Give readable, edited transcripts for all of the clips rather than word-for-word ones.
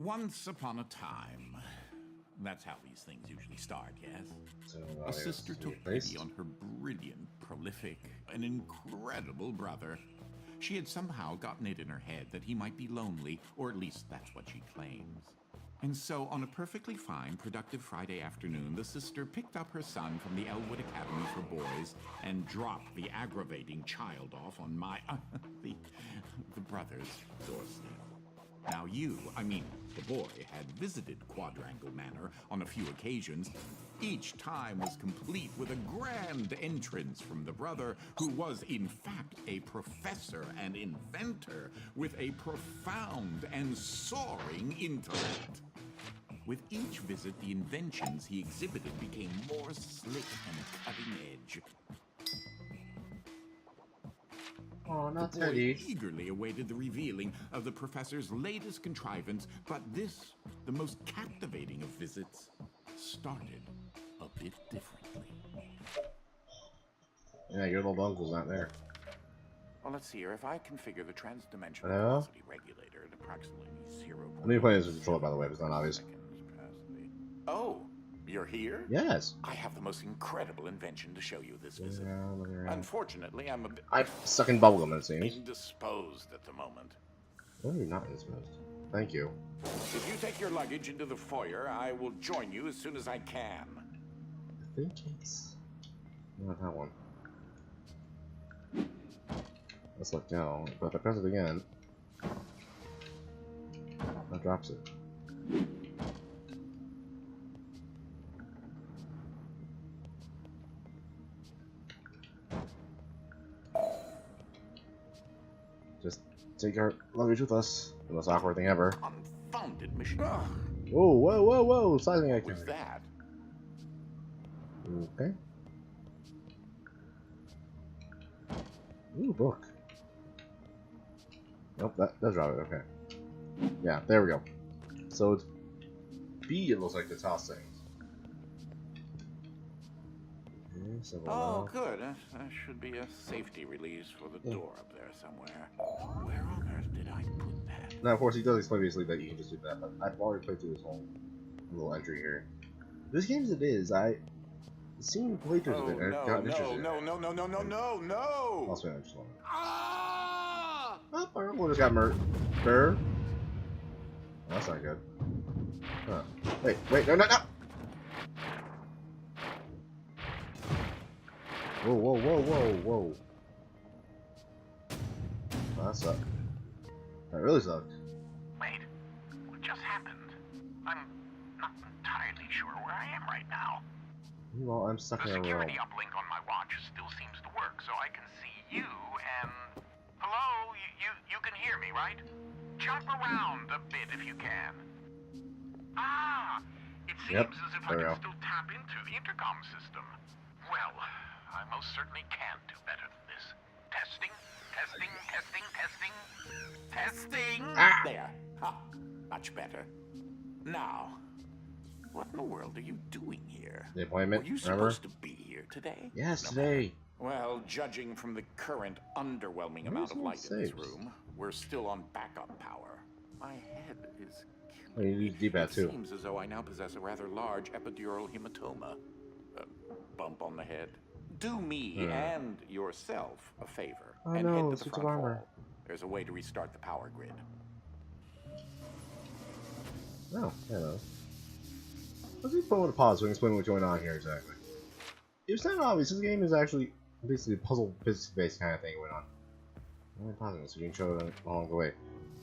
Once upon a time. That's how these things usually start, yes? So, A sister took pity on her brilliant, prolific, and incredible brother. She had somehow gotten it in her head that he might be lonely, or at least that's what she claims. And so, on a perfectly fine, productive Friday afternoon, the sister picked up her son from the Elwood Academy for Boys and dropped the aggravating child off on the brother's doorstep. Now the boy, had visited Quadrangle Manor on a few occasions. Each time was complete with a grand entrance from the brother, who was in fact a professor and inventor with a profound and soaring intellect. With each visit, the inventions he exhibited became more slick and cutting edge. Oh, not The boy Teddy. eagerly awaited the revealing of the professor's latest contrivance, but this, the most captivating of visits, started a bit differently. Yeah, your little uncle's not there. Well, let's see here. If I configure the transdimensional Hello? velocity regulator at approximately 0. Let me play this with controller, by the way, if it's not obvious. Oh, you're here? Yes. I have the most incredible invention to show you this visit. Look around. Unfortunately, I'm a bit I'm stuck in bubblegum, it seems. indisposed at the moment. Oh, you're not indisposed. Thank you. If you take your luggage into the foyer, I will join you as soon as I can. I think it's not that one. Let's look now. But if I press it again, that drops it. Just take our luggage with us. The most awkward thing ever. Confounded machine. Whoa, whoa, whoa, whoa! Sizing What was activity. that? Okay. Ooh, book. Nope, that does drop it. Okay. Yeah, there we go. So it's B. It looks like the toss things. Okay, so Oh, good. That should be a safety release for the door up there somewhere. Where on earth did I put that? Now, of course, he does explain basically that you can just do that, but I've already played through this whole little entry here. This game as it is, I've seen playthroughs of it and I've gotten interested in it. No! I'll spend just a moment. Ah! Oh, our uncle just got murdered. Well, that's not good. Huh. Wait, no! Whoa. Oh, that sucked. That really sucked. Wait, what just happened? I'm not entirely sure where I am right now. Well, I'm stuck The in a room. security uplink on my watch still seems to work, so I can see you and... Hello? You can hear me, right? Jump around a bit if you can. Ah! It seems as if I can still tap into the intercom system. Well, I most certainly can do better than this. Testing. Ah! There. Ha! Much better. Now, what in the world are you doing here? The appointment, Were you remember? supposed to be here today? Yes, No today. Well, judging from the current underwhelming amount of light in this room, we're still on backup power. My head is Oh, you use D-pad too. It seems as though I now possess a rather large epidural hematoma. Bump on the head. Do me and yourself a favor and head to the front hall. There's a way to restart the power grid. Oh, hello. Let's just put on a pause so we can explain what's going on here exactly. It's not obvious. This game is actually basically a puzzle physics-based kind of thing going on. I'm only pausing this so you can show it along the way.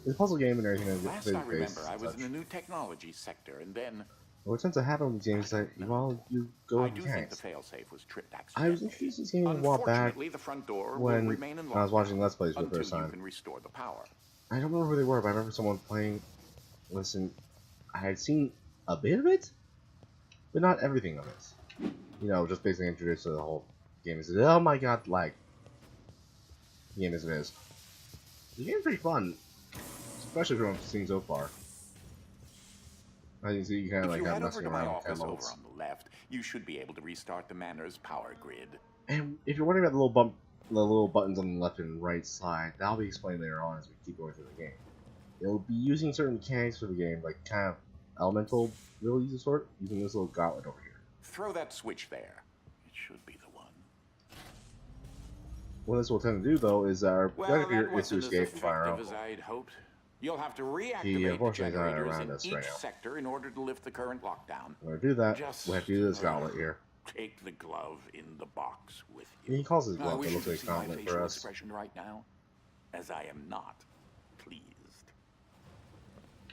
It's a puzzle game and everything is Last I remember, I was in the new technology sector, and then... What tends to happen with these games is that, well, you go I with do mechanics. think the failsafe was tripped I was accidentally. introduced to this game a while back Unfortunately, the front door when will remain I was watching Let's Plays for the until first you time. can restore the power. I don't remember who they were, but I remember someone playing. Listen, I had seen a bit of it, but not everything of it. You know, just basically introduced to the whole game. Is oh my god, like the game as it is. The game's pretty fun, especially from what I've seen so far. As you can see, you kind of like have messing around with Over levels. on the left, you should be able to restart the manor's power grid. And if you're wondering about the little buttons on the left and right side, that'll be explained later on as we keep going through the game. it'll be using certain mechanics for the game, like kind of elemental abilities of sort, using this little gauntlet over here. Throw that switch there. It should be the one. What this will tend to do, though, is that our Well, objective here that is to wasn't as escape from our effective as uncle. I'd hoped. You'll have to He, reactivate the unfortunately, is not generators around in us each right now. sector in order to lift the current lockdown. In order to do that, Just, we have to do this gauntlet here. Take the glove in the box with you. He calls his I glove, wish it you looks could like a see my gauntlet facial for us. expression right now, as I am not pleased.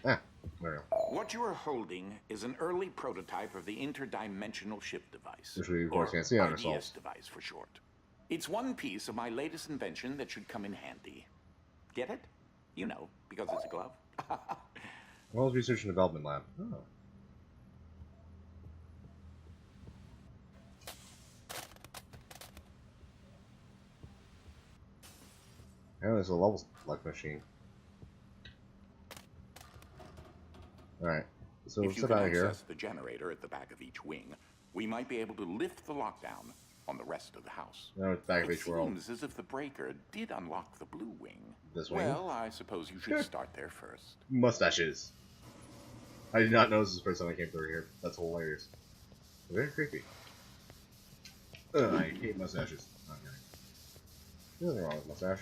Ah, there we go. What you are holding is an early prototype of the interdimensional ship device, Which we, of course, or can't see on IDS ourselves. device for short. It's one piece of my latest invention that should come in handy. Get it? You know, because it's a glove. World's Research and Development Lab. Oh. And there's a level select machine. Alright, so we'll If you step can out of here. access the generator at the back of each wing, we might be able to lift the lockdown on the rest of the house. Now it's back of It each world. seems as if the breaker did unlock the blue wing. This wing? Well, I suppose you should start there first. Mustaches. I did not notice this the first time I came through here. That's hilarious. Very creepy. Ugh, I hate mustaches. Not kidding. There's nothing wrong with mustache.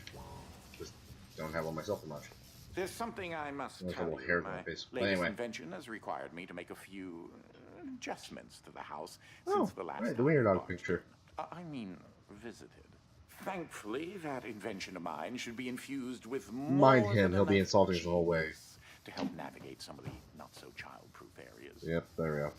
Just don't have one myself for much. There's something I must There's a tell little you. hair on My my face. But latest anyway. invention has required me to make a few adjustments to the house Oh, since the last right, the time wiener we dog barged picture. in. I mean, visited. Thankfully, that invention of mine should be infused with more Mind him, than he'll be enough insulting us the whole way. genius to help navigate some of the not-so-child-proof areas. Yep, there we go.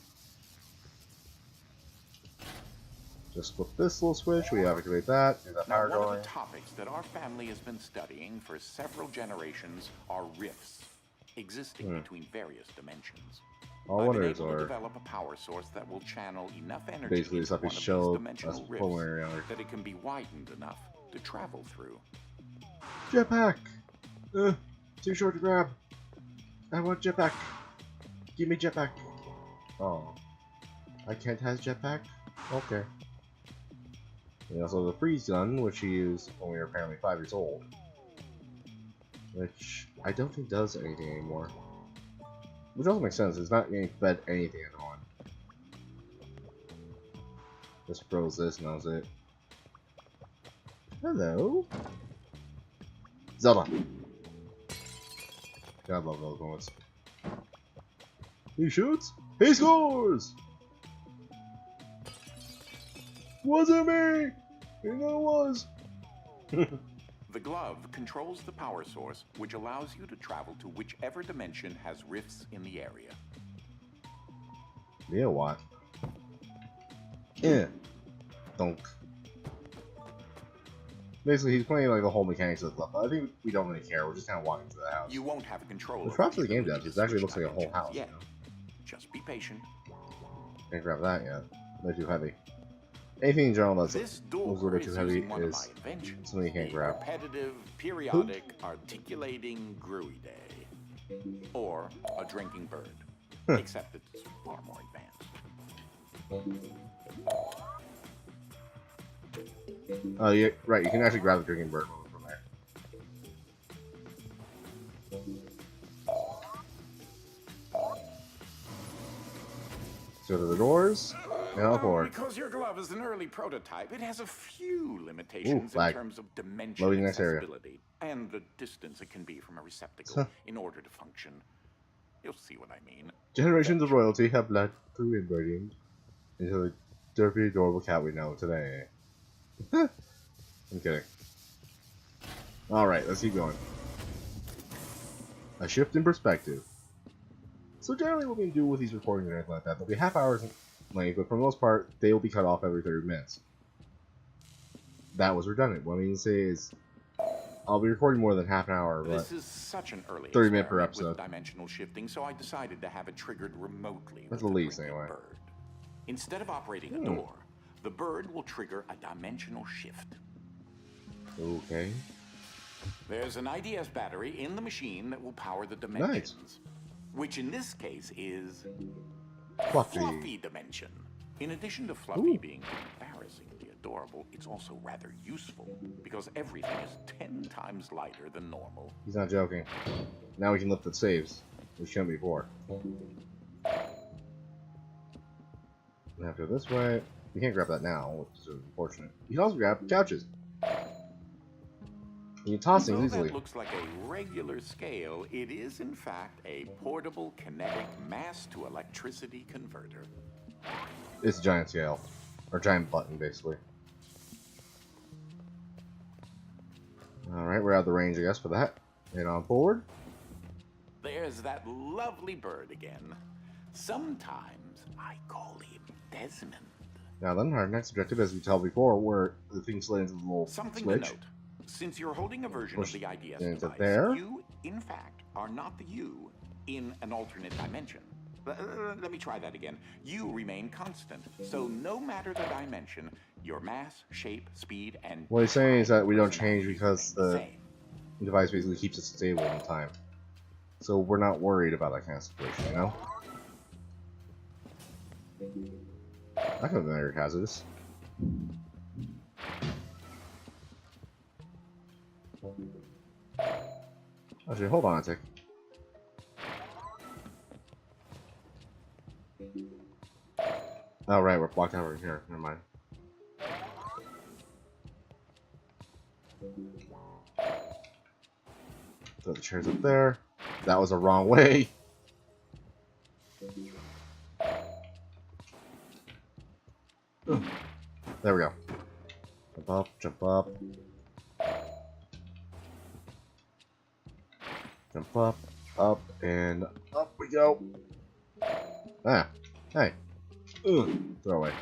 Just flip this little switch, we activate that, and that Now, power one of going. the topics that our family has been studying for several generations are rifts existing between various dimensions. All I've been wonders able to are develop a power source that will channel enough energy basically into stuff he one of these showed us dimensional before when we were rifts younger. that it can be widened enough to travel through. Jetpack! Too short to grab. I want jetpack. Give me jetpack. Oh. I can't have jetpack? Okay. And also the freeze gun, which he used when we were apparently 5 years old. Which I don't think does anything anymore. Which also makes sense, it's not getting fed anything at the moment. Just froze this and that was it. Hello? Zelda! God, I love those moments. He shoots, he scores! Wasn't me! You know it was! The glove controls the power source, which allows you to travel to whichever dimension has rifts in the area. Yeah, what? Yeah. Donk. Basically, he's playing like the whole mechanics of the stuff. I think we don't really care. We're just kind of walking to the house. You won't have control. The over props of the game ability does. to It actually switch looks like a whole dimensions house. yet. You know? Just be patient. Can't grab that yet. They're too heavy. Anything in general that's This a little door bit too is heavy using one of my is inventions. something you can't the grab. Repetitive, periodic, articulating Gruy Day. Or a drinking bird. Except it's far more advanced. Oh, yeah, right. You can actually grab the drinking bird from there. So to the doors and on forward. Because your glove is an early prototype, it has a few limitations in lag. terms of dimension Loading next area. accessibility and the distance it can be from a receptacle in order to function. You'll see what I mean. Generations of royalty have led through inbreeding into the derpy, adorable cat we know today. I'm kidding. Alright, let's keep going. A shift in perspective. So generally what we do with these recordings and anything like that, they'll be half hours in length, but for the most part, they will be cut off every 30 minutes. That was redundant. What I mean to say is, I'll be recording more than half an hour, but This is such an early 30 minutes per experiment with episode. dimensional shifting, so I decided to have it triggered remotely That's with the least, drinking anyway. bird. Instead of operating a door, the bird will trigger a dimensional shift. Okay. There's an IDS battery in the machine that will power the dimensions, which in this case is Fluffy. Fluffy dimension. In addition to Fluffy being embarrassingly adorable, it's also rather useful, because everything is 10 times lighter than normal. He's not joking. Now we can lift the saves. We shouldn't before. We have to go this way. We can't grab that now, which is unfortunate. You can also grab couches. You can toss things easily. That looks like a regular scale, it is in fact a portable kinetic mass to electricity converter. It's a giant scale. Or giant button, basically. Alright, we're out of the range, I guess, for that. And on board. There's that lovely bird again. Sometimes I call him Desmond. Now then, our next objective, as we tell before, where the thing slid into the little Something switch. to note. Since you're holding a version of the IDS into device, there. you, in fact, are not the you in an alternate dimension. Let me try that again. You remain constant, so no matter the dimension, your mass, shape, speed, and... What he's saying is that we don't change because the same. device basically keeps us stable in time. So we're not worried about that kind of situation, you know? That could have been very hazardous. Actually, hold on a tick. Oh, right, we're blocked out over here. Never mind. Throw the chairs up there. That was the wrong way. Ugh. There we go. Jump up, jump up. Jump up, up, and up we go. Ah, hey. Ugh. Throw away.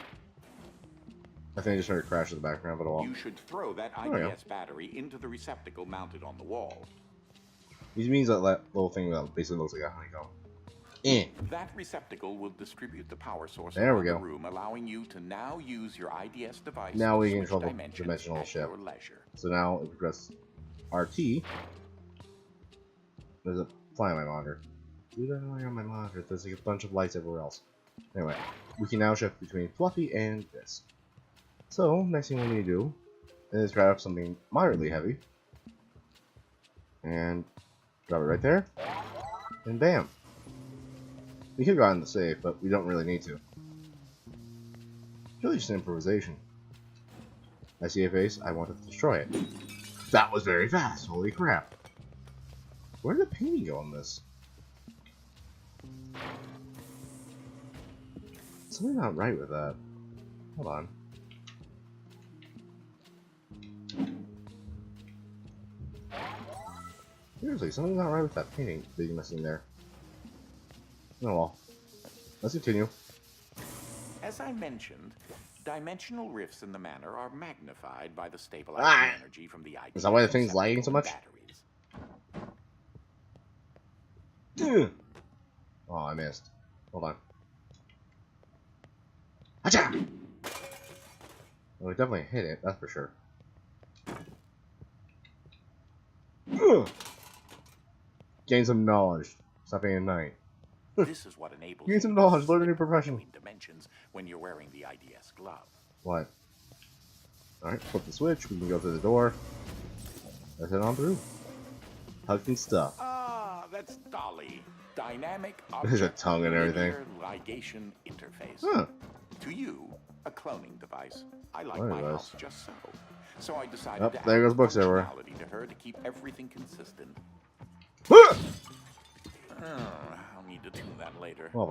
I think I just heard a crash in the background, but all. You should throw that IDS battery into the receptacle mounted on the wall. He means that little thing that basically looks like a honeycomb. That receptacle will distribute the power source there we around go. the room, allowing you to now use your IDS device. Now we to can switch control the dimensions dimensional at shift. your leisure. So now if we press RT, there's a fly on my monitor. Dude, I don't know on my monitor. There's like a bunch of lights everywhere else. Anyway, we can now shift between Fluffy and this. So next thing we need to do is grab up something moderately heavy and drop it right there, and bam. We could have gotten the save, but we don't really need to. It's really just an improvisation. I see a face, I want to destroy it. That was very fast, holy crap. Where did the painting go on this? Something not right with that. Hold on. Seriously, something's not right with that painting that you're missing there. Oh well. Let's continue. As I mentioned, dimensional rifts in the manor are magnified by the stabilizing energy from the IDS. Is that why the thing's lagging so much? Oh, I missed. Hold on. Achha! Well, we definitely hit it, that's for sure. Gain some knowledge. Stop being a knight. This is what enables Gain some knowledge, learn a new profession. Dimensions when you're wearing the IDS glove. What? Alright, flip the switch, we can go through the door. Let's head on through. Hugging stuff. Ah, that's Dolly. Dynamic There's a object tongue and everything. linear ligation interface. Huh. To you, a cloning device. I like Cloning my device. house just so. So I decided Oh, to add there goes books everywhere. functionality to her to keep everything consistent. Ah! I'll need to tune that later. Well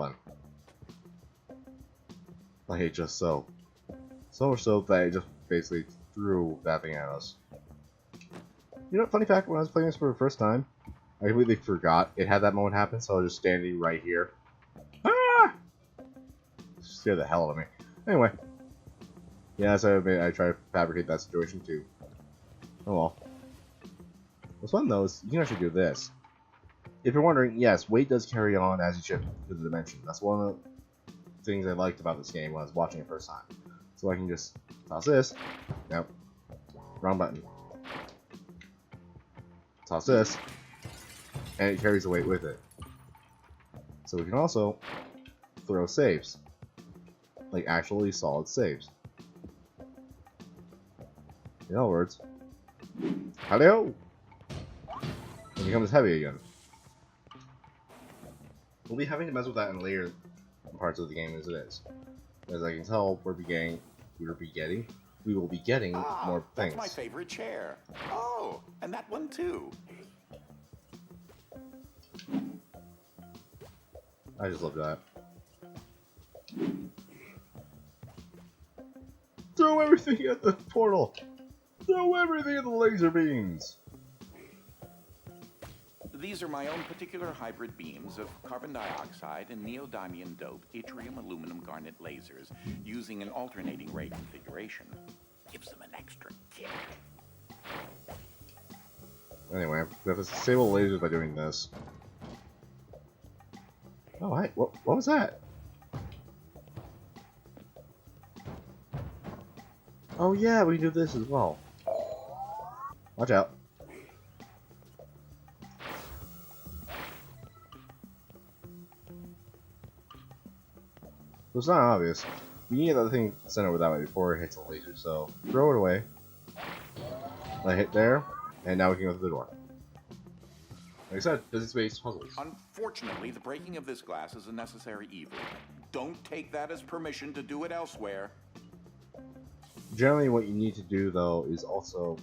then. I hate just so. So much so that I just basically threw that thing at us. You know, funny fact, when I was playing this for the first time, I completely forgot it had that moment happen, so I was just standing right here. Ah! Scared the hell out of me. Anyway. Yeah, so I try to fabricate that situation too. Oh well. What's fun though is you can actually do this. If you're wondering, yes, weight does carry on as you shift to the dimension. That's one of the things I liked about this game when I was watching it first time. So I can just toss this. Nope. Wrong button. Toss this. And it carries the weight with it. So we can also throw saves. Like actually solid saves. In other words, hello! It becomes heavy again. We'll be having to mess with that in later parts of the game as it is. As I can tell, we will be getting more things. That's my favorite chair. Oh, and that one too. I just love that. Throw everything at the portal! Throw everything at the laser beams! These are my own particular hybrid beams of carbon dioxide and neodymium dope yttrium aluminum garnet lasers using an alternating ray configuration. Gives them an extra kick. Anyway, we have to disable lasers by doing this. Oh, hey, what was that? Oh yeah, we can do this as well. Watch out. So it's not obvious. You can get that thing sent over that way before it hits the laser, so throw it away. Let it hit there, and now we can go through the door. Like I said, physics-based puzzles. Unfortunately, the breaking of this glass is a necessary evil. Don't take that as permission to do it elsewhere. Generally, what you need to do, though, is also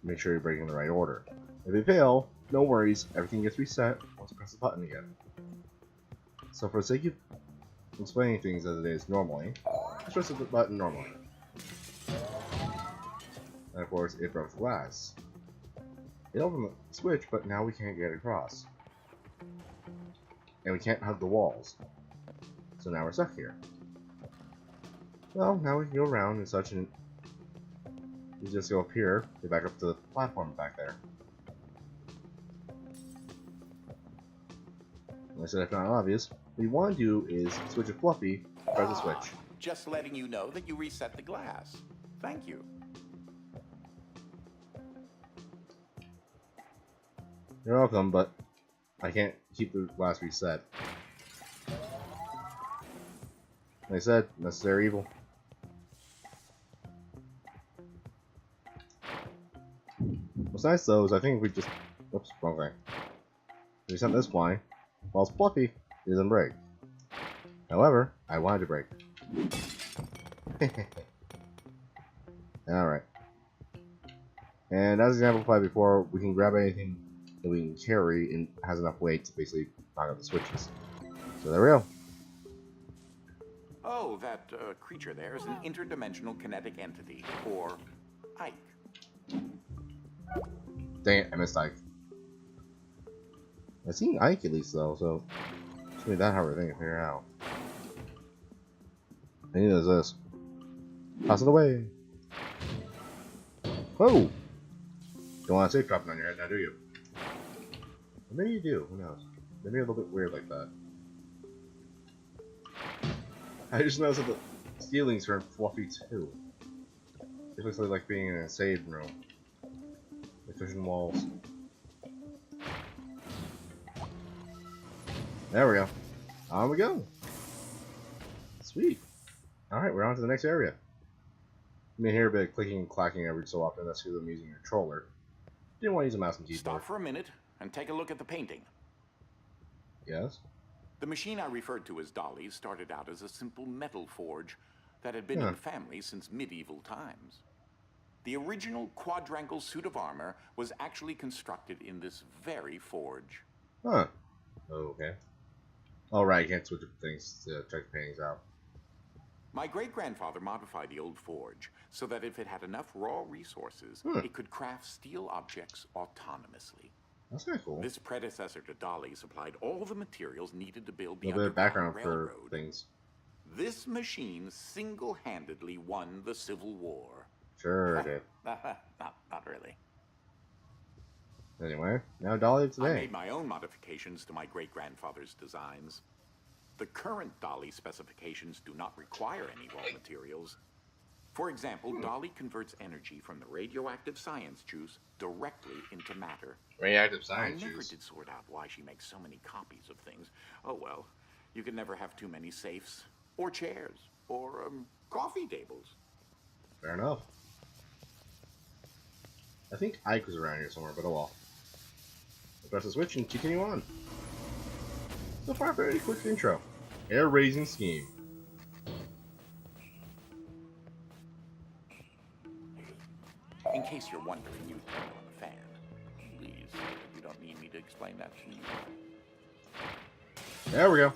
make sure you're breaking in the right order. If you fail, no worries, everything gets reset once you press the button again. So for the sake of explaining things as it is normally, just press the button normally. And of course, it broke the glass. It opened the switch, but now we can't get across. And we can't hug the walls. So now we're stuck here. Well, now we can go around and such, and we just go up here, get back up to the platform back there. Like I said, if not obvious, what you want to do is switch with Fluffy, press the switch. Just letting you know that you reset the glass. Thank you. You're welcome, but I can't keep the glass reset. Like I said, necessary evil. What's nice though is I think we just... Oops, wrong thing. We sent this flying, while Fluffy doesn't break. However, I wanted to break. Alright. And as exemplified before, we can grab anything that we can carry and has enough weight to basically knock out the switches. So there we go. Oh, that creature there is an interdimensional kinetic entity, or Ike. Dang it, I missed Ike. I've seen Ike at least though, so it's really that hard of a thing to figure out. I need this. Toss it away. Whoa! Don't want a safe dropping on your head now, do you? Or maybe you do, who knows? Maybe a little bit weird like that. I just noticed that the ceilings are fluffy too. It looks like being in a save room. The cushion walls. There we go. On we go. Sweet. Alright, we're on to the next area. You may hear a bit of clicking and clacking every so often. That's because I'm using your controller. Didn't want to use a mouse and keyboard. Stop for a minute and take a look at the painting. Yes? The machine I referred to as Dolly started out as a simple metal forge that had been in the family since medieval times. The original quadrangle suit of armor was actually constructed in this very forge. Huh. Okay. Alright, you can't switch up things to check the paintings out. My great-grandfather modified the old forge so that if it had enough raw resources, it could craft steel objects autonomously. That's kind of cool. This predecessor to Dolly supplied all the materials needed to build the a little bit of background Underground for Railroad. things. This machine single-handedly won the Civil War. Sure it did. Not really. Anyway, now Dolly of today. I made my own modifications to my great-grandfather's designs. The current Dolly specifications do not require any raw materials. For example, Dolly converts energy from the radioactive science juice directly into matter. Radioactive science I never juice. did sort out why she makes so many copies of things. Oh well, you can never have too many safes, or chairs, or coffee tables. Fair enough. I think Ike was around here somewhere, but oh well. Press the switch and continue on. So far, very quick intro. Hair-raising scheme. In case you're wondering, you turned on the fan. Please, you don't need me to explain that to you. There we go.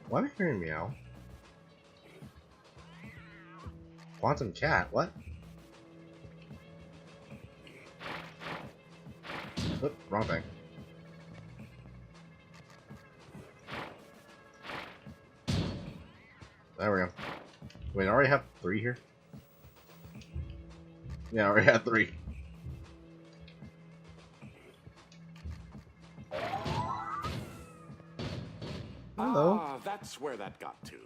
Why am I hearing meow? Quantum cat, what? Oop, wrong thing. There we go. Wait, I already have 3 here? Yeah, I already had 3. Hello. Ah, that's where that got to.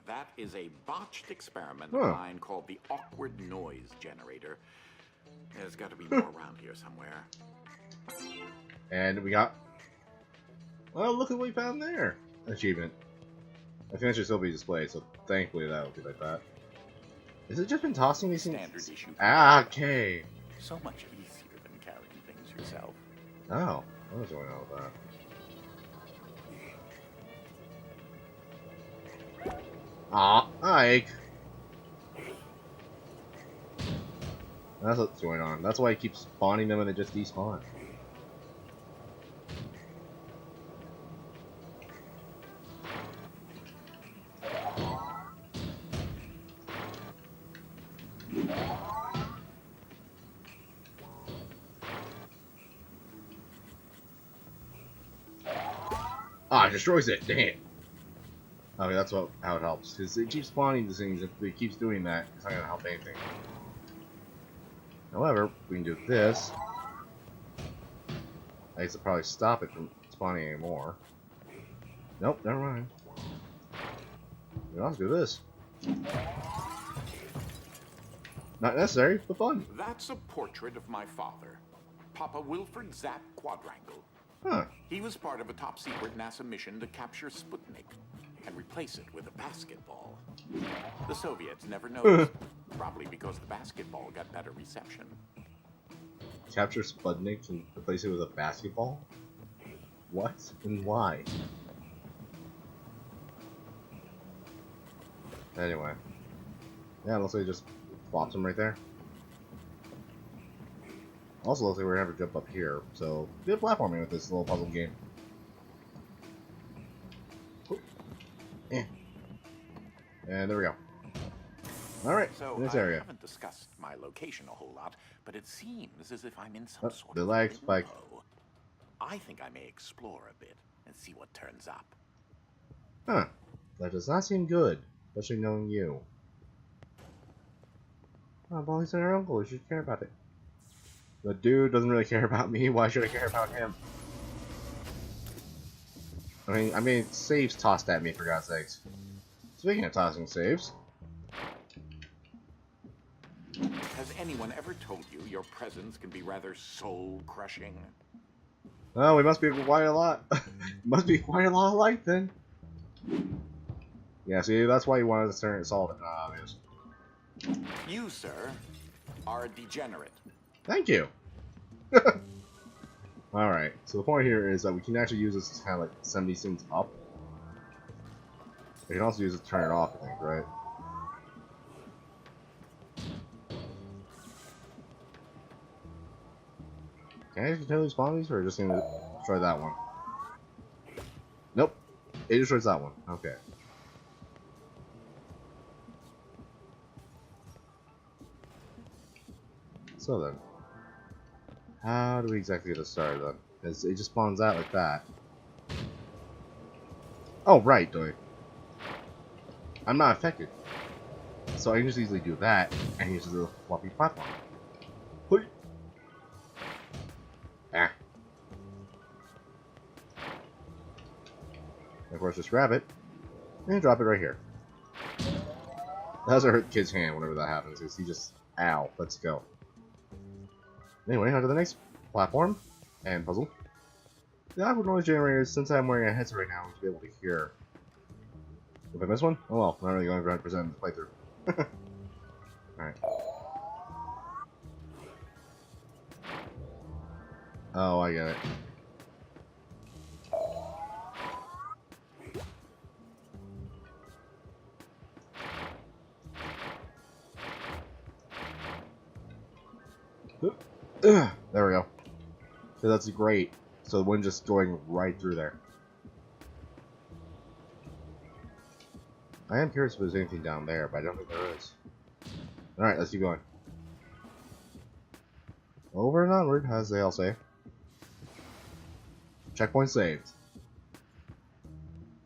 That is a botched experiment of mine called the awkward noise generator. There's got to be more around here somewhere. And we got... Well, look at what we found there. Achievement. I think it should still be displayed, so thankfully that will be like that. Has it just been tossing these things? Standard issue. Ah, okay. So much easier than carrying things yourself. Oh, what was going on with that? Aw, Ike. That's what's going on. That's why I keep spawning them and they just despawn. Ah, it destroys it. Dang it. Okay, that's how it helps. Because it keeps spawning these things. If it keeps doing that, it's not going to help anything. However, we can do this. I guess I'll probably stop it from spawning anymore. Nope, never mind. Let's do this. Not necessary, but fun. That's a portrait of my father, Papa Wilfred Zapp Quadrangle. Huh. He was part of a top-secret NASA mission to capture Sputnik and replace it with a basketball. The Soviets never noticed, probably because the basketball got better reception. Capture Sputnik and replace it with a basketball? What? And why? Anyway. Yeah, looks like it just flops him right there. Also looks like we're gonna have to jump up here, so good platforming with this little puzzle game. And there we go. Alright, So in this I area. haven't discussed my location a whole lot, but it seems as if I'm in some sort the of lag spike. limbo. I think I may explore a bit and see what turns up. Huh. That does not seem good, especially knowing you. Oh, well, he's our uncle. We should care about it. The dude doesn't really care about me. Why should I care about him? I mean, saves tossed at me, for God's sakes. Speaking of tossing saves. Has anyone ever told you your presence can be rather soul-crushing? Oh, we must be quite a lot. Must be quite a lot alike then. Yeah, see, that's why you wanted to turn it solve it. Obvious. You, sir, are a degenerate. Thank you. Alright, so the point here is that we can actually use this to kind of like send these things up. We can also use it to turn it off, I think, right? Can I actually totally spawn these, or just gonna destroy that one? Nope. It destroys that one. Okay. So then, how do we exactly get this started then? Because it just spawns out like that. Oh, right, doy. I'm not affected. So I can just easily do that and use the floppy platform. Hoi. Ah. And of course, just grab it and drop it right here. That doesn't hurt the kid's hand whenever that happens, because he just Ow. Let's go. Anyway, on to the next platform and puzzle. The awkward noise generators, since I'm wearing a headset right now, to be able to hear. If I miss one? Oh well, not really going to present the playthrough. Alright. Oh, I get it. There we go. So that's great. So the wind just going right through there. I am curious if there's anything down there, but I don't think there is. Alright, let's keep going. Over and onward, as they all say. Checkpoint saved.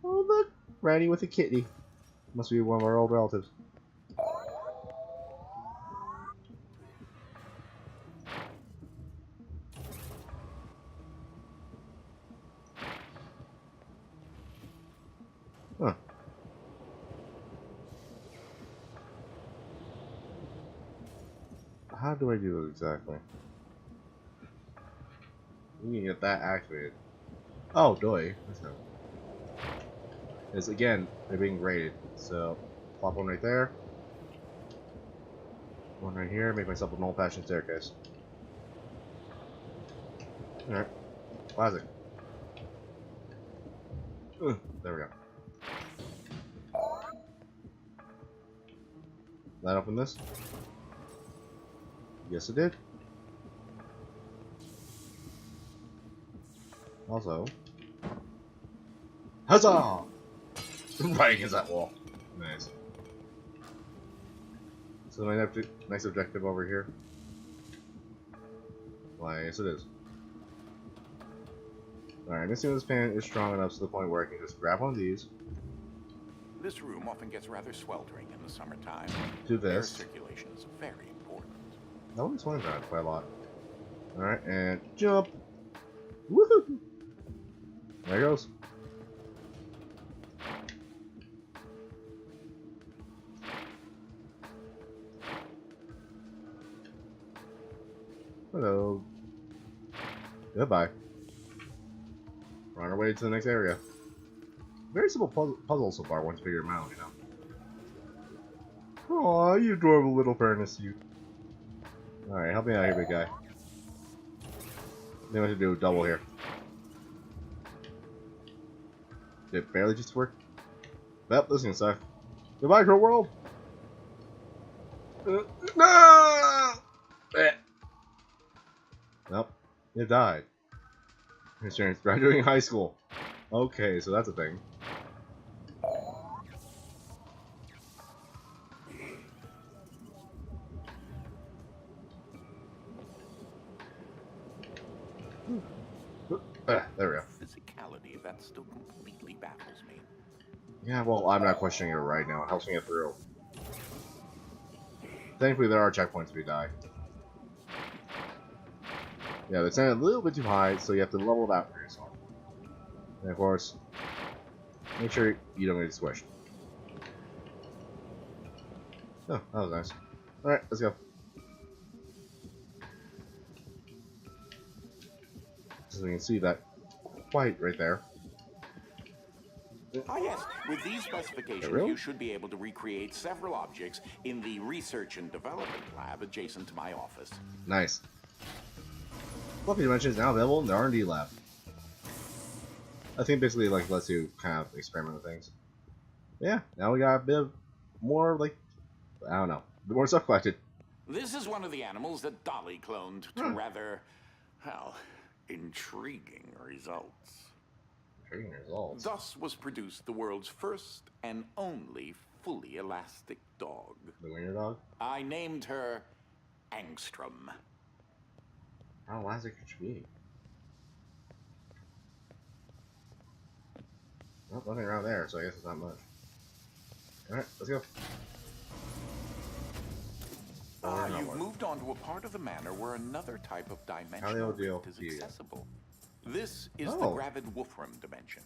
Oh look! Randy with a kitty. Must be one of our old relatives. Huh. How do I do it exactly? We can get that activated. Oh, doy. That's no. Is again, they're being rated. So, plop one right there. One right here. Make myself an old-fashioned staircase. Alright. Classic. There we go. That open this? Yes, it did. Also, huzzah! Right against that wall. Nice. So my next objective over here. Why, yes it is. Alright, I'm assuming this fan is strong enough to the point where I can just grab one of these. This room often gets rather sweltering in the summertime. Do this. Air circulation is very important. That one explains that quite a lot. Alright, and jump! Woohoo! There it goes. Hello. Goodbye. We're on our way to the next area. Very simple puzzle so far once you figure them out, you know. Aw, you adorable little furnace, you. Alright, help me out here, big guy. Then what to do, double here. Did it barely just work? Well, this is gonna suck. Goodbye, Crow World! No! Nope, it died. Insurance, graduating high school. Okay, so that's a thing. There we go. Physicality, that still completely baffles me. Yeah, well, I'm not questioning it right now. It helps me get through. Thankfully, there are checkpoints if you die. Yeah, they sound a little bit too high, so you have to level it out for yourself. And of course, make sure you don't get squished. Oh, that was nice. Alright, let's go. So we can see that quite right there. Ah yes, with these specifications you should be able to recreate several objects in the research and development lab adjacent to my office. Nice. Fluffy Dimension is now available in the R&D lab. I think basically like lets you kind of experiment with things. Yeah, now we got a bit of more like, I don't know, a bit more stuff collected. This is one of the animals that Dolly cloned to rather, well, intriguing results. Intriguing results. Thus was produced the world's first and only fully elastic dog. The wiener dog? I named her Angstrom. How elastic could she be? Well, nothing around there, so I guess it's not much. Alright, let's go. You've moved on to a part of the manor where another type of dimensional rift is accessible. This is the gravid Wolfram dimension,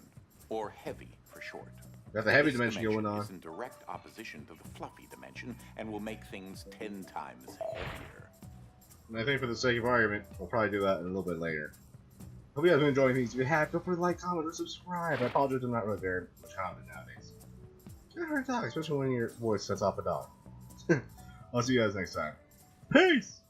or heavy for short. Got the heavy This dimension going on. is in direct opposition to the fluffy dimension and will make things 10 times heavier. And I think for the sake of argument, we'll probably do that a little bit later. Hope you guys have been enjoying these. If you have, feel free to like, comment, or subscribe. I apologize, I'm not really very much comment nowadays. It's hard to talk, especially when your voice sets off a dog. I'll see you guys next time. Peace!